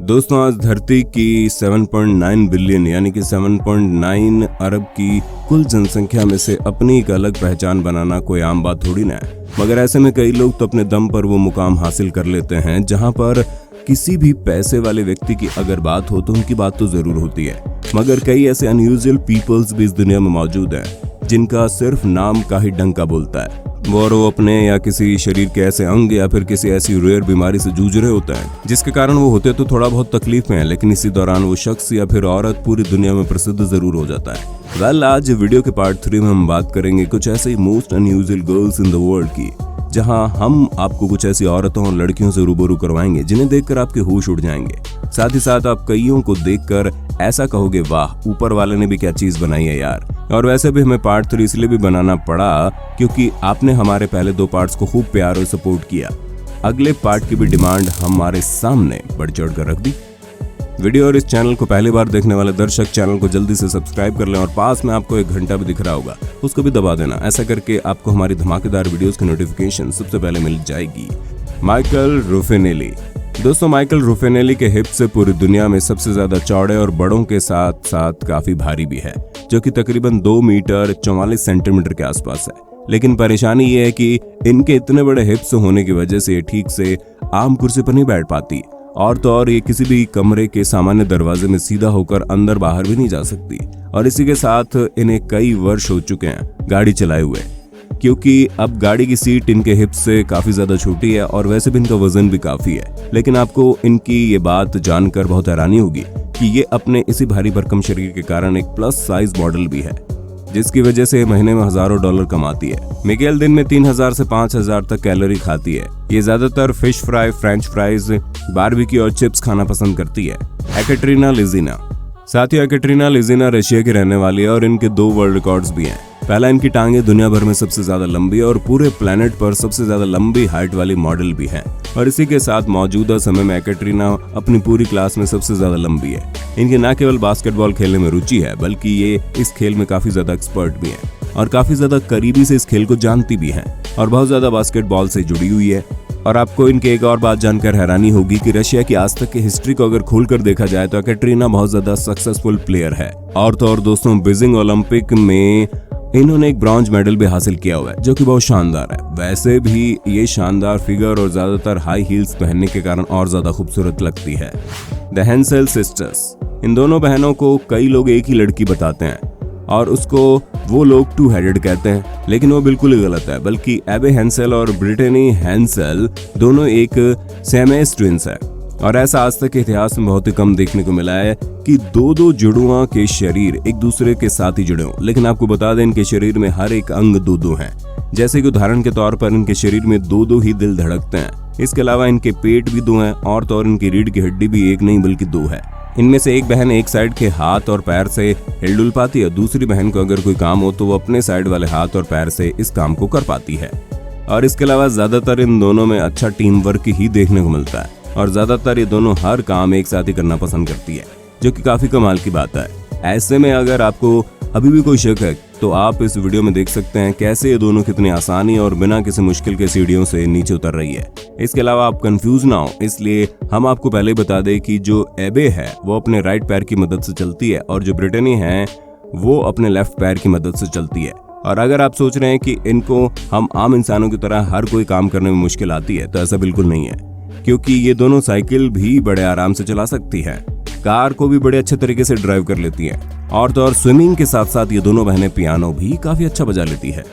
दोस्तों, आज धरती की 7.9 बिलियन यानी कि 7.9 अरब की कुल जनसंख्या में से अपनी एक अलग पहचान बनाना कोई आम बात थोड़ी ना है। मगर ऐसे में कई लोग तो अपने दम पर वो मुकाम हासिल कर लेते हैं जहां पर किसी भी पैसे वाले व्यक्ति की अगर बात हो तो उनकी बात तो जरूर होती है। मगर कई ऐसे अनयूजुअल पीपल्स भी इस दुनिया में मौजूद हैं जिनका सिर्फ नाम का ही डंका बोलता है। वो अपने या किसी शरीर के ऐसे अंग या फिर किसी ऐसी रेयर बीमारी से जूझ रहे होते हैं जिसके कारण वो होते तो थोड़ा बहुत तकलीफ में है, लेकिन इसी दौरान वो शख्स या फिर औरत पूरी दुनिया में प्रसिद्ध जरूर हो जाता है। आज वीडियो के पार्ट 3 में हम बात करेंगे कुछ ऐसे most unusual girls in the world की, जहां हम आपको कुछ ऐसी औरतों और लड़कियों से रूबरू करवाएंगे जिन्हें देखकर आपके होश उड़ जाएंगे। साथ ही साथ आप कईयों को देखकर ऐसा कहोगे, वाह, ऊपर वाले ने भी क्या चीज बनाई है यार। और वैसे भी हमें पार्ट 3 इसलिए भी बनाना पड़ा क्योंकि आपने हमारे पहले 2 पार्ट्स को खूब प्यार और सपोर्ट किया। अगले पार्ट की भी डिमांड हमारे सामने बढ़ चढ़ कर रख दी। वीडियो और इस चैनल को पहली बार देखने वाले दर्शक चैनल को जल्दी से सब्सक्राइब कर लें और पास में आपको एक घंटा भी दिख रहा होगा, उसको भी दबा देना। ऐसा करके आपको हमारी धमाकेदार वीडियोस की नोटिफिकेशन सबसे पहले मिल जाएगी। माइकल रूफिनेली। दोस्तों, माइकल रूफिनेली के हिप से पूरी दुनिया में सबसे ज्यादा चौड़े और बड़ों के साथ साथ काफी भारी भी है, जो कि तकरीबन 2 मीटर 44 सेंटीमीटर के आसपास है। लेकिन परेशानी ये है कि इनके इतने बड़े हिप्स होने की वजह से ये ठीक से आम कुर्सी पर नहीं बैठ पाती, और तो और ये किसी भी कमरे के सामान्य दरवाजे में सीधा होकर अंदर बाहर भी नहीं जा सकती। और इसी के साथ इन्हें कई वर्ष हो चुके हैं गाड़ी चलाए हुए, क्योंकि अब गाड़ी की सीट इनके हिप्स से काफी ज्यादा छोटी है और वैसे भी इनका वजन भी काफी है। लेकिन आपको इनकी ये बात जानकर बहुत हैरानी होगी कि ये अपने इसी भारी भरकम शरीर के कारण एक प्लस साइज मॉडल भी है, जिसकी वजह से महीने में हजारों डॉलर कमाती है। मिगेल दिन में 3000 से 5000 तक कैलोरी खाती है। ये ज्यादातर fish fry, French fries, barbecue और चिप्स खाना पसंद करती है। एकैटरीना लिज़िना। साथियों, एकैटरीना लिज़िना रशिया की रहने वाली है और इनके 2 वर्ल्ड रिकॉर्ड्स भी हैं। पहला, इनकी टांगे दुनिया भर में सबसे ज्यादा लंबी और पूरे प्लेनेट पर सबसे ज्यादा लंबी हाइट वाली मॉडल भी है। और इसी के साथ मौजूदा समय में एकैटरीना अपनी पूरी क्लास में सबसे ज्यादा लंबी है। इनकी न केवल बास्केटबॉल खेलने में रुचि है, बल्कि ये इस खेल में काफी ज्यादा एक्सपर्ट भी है और काफी ज्यादा करीबी से इस खेल को जानती भी है और बहुत ज्यादा बास्केटबॉल से जुड़ी हुई है। और आपको इनके एक और बात जानकर हैरानी होगी कि रशिया की आज तक की हिस्ट्री को अगर खोलकर देखा जाए तो एकैटरीना बहुत ज्यादा सक्सेसफुल प्लेयर है। और तो और दोस्तों, बीजिंग ओलंपिक में इन्होंने एक ब्रॉन्ज मेडल भी हासिल किया हुआ है, जो कि बहुत शानदार है। वैसे भी ये शानदार फिगर और ज्यादातर हाई हील्स पहनने के कारण और ज्यादा खूबसूरत लगती है। The हेंसेल sisters. इन दोनों बहनों को कई लोग एक ही लड़की बताते हैं और उसको वो लोग 2 हेडेड कहते हैं, लेकिन वो बिल्कुल ही गलत है। बल्कि एबे हेंसेल और ब्रिटेनी हेंसेल दोनों एक सियामेस ट्विंस है। और ऐसा आज तक के इतिहास में बहुत ही कम देखने को मिला है कि 2 जुड़ुआ के शरीर एक दूसरे के साथ ही जुड़े हों। लेकिन आपको बता दें, इनके शरीर में हर एक अंग 2 हैं। जैसे कि उदाहरण के तौर पर इनके शरीर में 2 ही दिल धड़कते हैं। इसके अलावा इनके पेट भी 2 हैं और तो और इनकी रीढ़ की हड्डी भी एक नहीं बल्कि 2 है। इनमें से एक बहन एक साइड के हाथ और पैर से हिल-डुल पाती है। दूसरी बहन को अगर कोई काम हो तो वो अपने साइड वाले हाथ और पैर से इस काम को कर पाती है। और इसके अलावा ज्यादातर इन दोनों में अच्छा टीम वर्क ही देखने को मिलता है और ज्यादातर ये दोनों हर काम एक साथ ही करना पसंद करती है, जो कि काफी कमाल की बात है। ऐसे में अगर आपको अभी भी कोई शक है तो आप इस वीडियो में देख सकते हैं कैसे ये दोनों कितनी आसानी और बिना किसी मुश्किल के सीढ़ियों से नीचे उतर रही है। इसके अलावा आप कंफ्यूज ना हो, इसलिए हम आपको पहले बता दें कि जो एबे है वो अपने राइट पैर की मदद से चलती है और जो ब्रिटेनी है वो अपने लेफ्ट पैर की मदद से चलती है। और अगर आप सोच रहे हैं कि इनको हम आम इंसानों की तरह हर कोई काम करने में मुश्किल आती है, तो ऐसा बिल्कुल नहीं है, क्योंकि ये दोनों साइकिल भी बड़े आराम से चला सकती है, कार को भी बड़े अच्छे तरीके से ड्राइव कर लेती हैं और तो और स्विमिंग के साथ साथ ये दोनों बहनें पियानो भी काफी अच्छा बजा लेती है।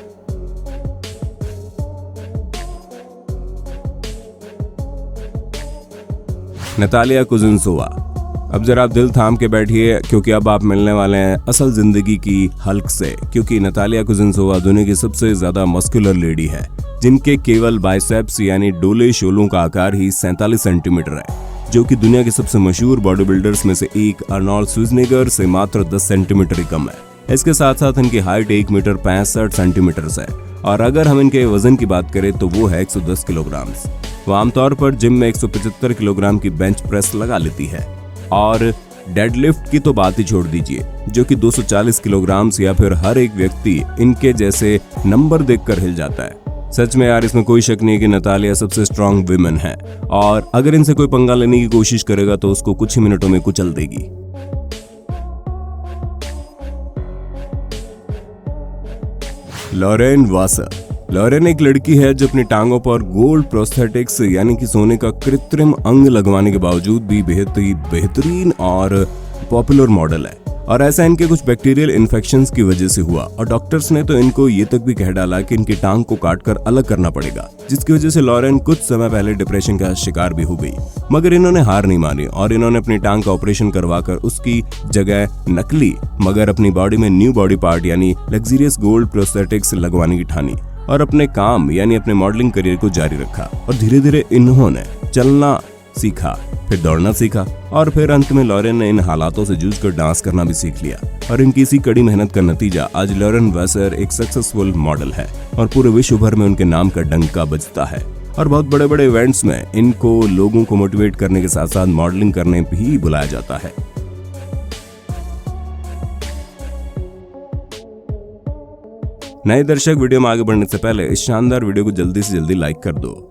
Natalia Kuznetsova. अब जरा आप दिल थाम के बैठिए, क्योंकि अब आप मिलने वाले हैं असल जिंदगी की हल्क से। क्योंकि नतालिया कुज़नेत्सोवा दुनिया की सबसे ज्यादा मस्कुलर लेडी है, जिनके केवल बाइसेप्स यानी डोले शोलों का आकार ही 47 सेंटीमीटर है, जो कि दुनिया के सबसे मशहूर बॉडी बिल्डर्स में से एक आर्नोल्ड श्वार्ज़नेगर से मात्र 10 सेंटीमीटर ही कम है। इसके साथ साथ इनकी हाइट 1 मीटर 65 सेंटीमीटर है और अगर हम इनके वजन की बात करें तो वो है 110 किलोग्राम। वो आमतौर पर जिम में 175 किलोग्राम की बेंच प्रेस लगा लेती है और डेडलिफ्ट की तो बात ही छोड़ दीजिए, जो कि 240 किलोग्राम या फिर हर एक व्यक्ति इनके जैसे नंबर देखकर हिल जाता है। सच में यार, इसमें कोई शक नहीं है कि नतालिया सबसे स्ट्रांग विमेन है और अगर इनसे कोई पंगा लेने की कोशिश करेगा तो उसको कुछ ही मिनटों में कुचल देगी। Lauren washer. लॉरेन एक लड़की है जो अपनी टांगों पर गोल्ड प्रोस्थेटिक्स यानी कि सोने का कृत्रिम अंग लगवाने के बावजूद भी बेहद ही बेहतरीन और पॉपुलर मॉडल है। और ऐसा इनके कुछ बैक्टीरियल इन्फेक्शंस की वजह से हुआ और डॉक्टर्स ने तो इनको ये तक भी कह डाला कि इनकी टांग को काटकर अलग करना पड़ेगा, जिसकी वजह से लॉरेन कुछ समय पहले डिप्रेशन का शिकार भी हो गई। मगर इन्होंने हार नहीं मानी और इन्होंने अपनी टांग का ऑपरेशन करवाकर उसकी जगह नकली मगर अपनी बॉडी में न्यू बॉडी पार्ट यानी लग्जरियस गोल्ड प्रोस्थेटिक्स लगवाने की ठानी और अपने काम यानी अपने मॉडलिंग करियर को जारी रखा। और धीरे धीरे इन्होंने चलना सीखा, फिर दौड़ना सीखा और फिर अंत में लॉरेन ने इन हालातों से जूझकर डांस करना भी सीख लिया। और इनकी इसी कड़ी मेहनत का नतीजा आज लॉरेन वासर एक सक्सेसफुल मॉडल है और पूरे विश्व भर में उनके नाम का डंका बजता है। और बहुत बड़े बड़े इवेंट्स में इनको लोगों को मोटिवेट करने के साथ साथ मॉडलिंग करने भी बुलाया जाता है। नए दर्शक, वीडियो में आगे बढ़ने से पहले इस शानदार वीडियो को जल्दी से जल्दी लाइक कर दो।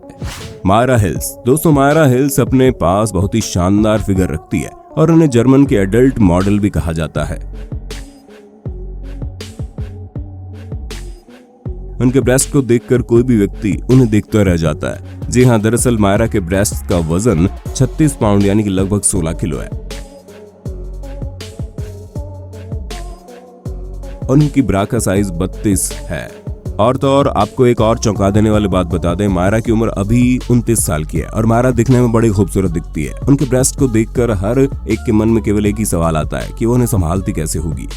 मायरा हिल्स। दोस्तों, मायरा हिल्स अपने पास बहुत ही शानदार फिगर रखती है और उन्हें जर्मन की एडल्ट मॉडल भी कहा जाता है। उनके ब्रेस्ट को देखकर कोई भी व्यक्ति उन्हें देखता रह जाता है। जी हाँ, दरअसल मायरा के ब्रेस्ट का वजन 36 पाउंड यानी कि लगभग 16 किलो है और उनकी ब्रा का साइज 32 है। और तो और आपको एक और चौंका देने वाली बात बता दें, मायरा की उम्र अभी 29 साल की है और मायरा दिखने में बड़ी खूबसूरत दिखती है। उनके ब्रेस्ट को देखकर हर एक के मन में केवल एक ही सवाल आता है कि वो उन्हें संभालती कैसे होगी।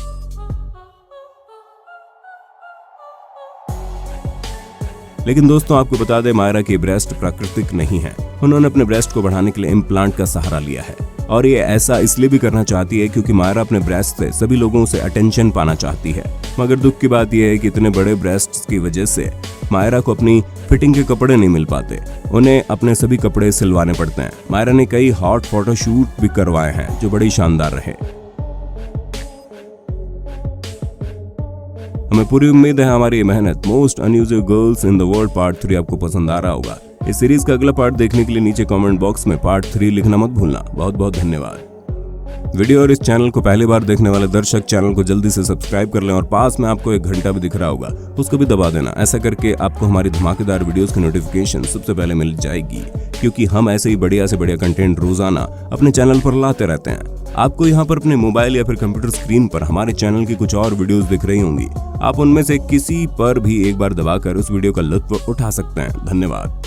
लेकिन दोस्तों, आपको बता दें, मायरा के ब्रेस्ट प्राकृतिक नहीं है। उन्होंने अपने ब्रेस्ट को बढ़ाने के लिए इम्प्लांट का सहारा लिया है और ये ऐसा इसलिए भी करना चाहती है क्योंकि मायरा अपने ब्रेस्ट से सभी लोगों से अटेंशन पाना चाहती है। मगर दुख की बात यह है कि इतने बड़े ब्रेस्ट्स की वजह से मायरा को अपनी फिटिंग के कपड़े नहीं मिल पाते, उन्हें अपने सभी कपड़े सिलवाने पड़ते हैं। मायरा ने कई हॉट फोटोशूट भी करवाए हैं जो बड़ी शानदार रहे। हमें पूरी उम्मीद है हमारी ये मेहनत most unusual girls in the world part 3 आपको पसंद आ रहा होगा। इस सीरीज का अगला पार्ट देखने के लिए नीचे कमेंट बॉक्स में पार्ट 3 लिखना मत भूलना। बहुत बहुत धन्यवाद। वीडियो और इस चैनल को पहली बार देखने वाले दर्शक चैनल को जल्दी से सब्सक्राइब कर लें और पास में आपको एक घंटा भी दिख रहा होगा, उसको भी दबा देना। ऐसा करके आपको हमारी धमाकेदार वीडियोस की नोटिफिकेशन सबसे पहले मिल जाएगी, क्योंकि हम ऐसे ही बढ़िया से बढ़िया कंटेंट रोजाना अपने चैनल पर लाते रहते हैं। आपको यहाँ पर अपने मोबाइल या फिर कंप्यूटर स्क्रीन पर हमारे चैनल की कुछ और वीडियोस दिख रही होंगी। आप उनमें से किसी पर भी एक बार दबाकर उस वीडियो का लुत्फ उठा सकते हैं। धन्यवाद।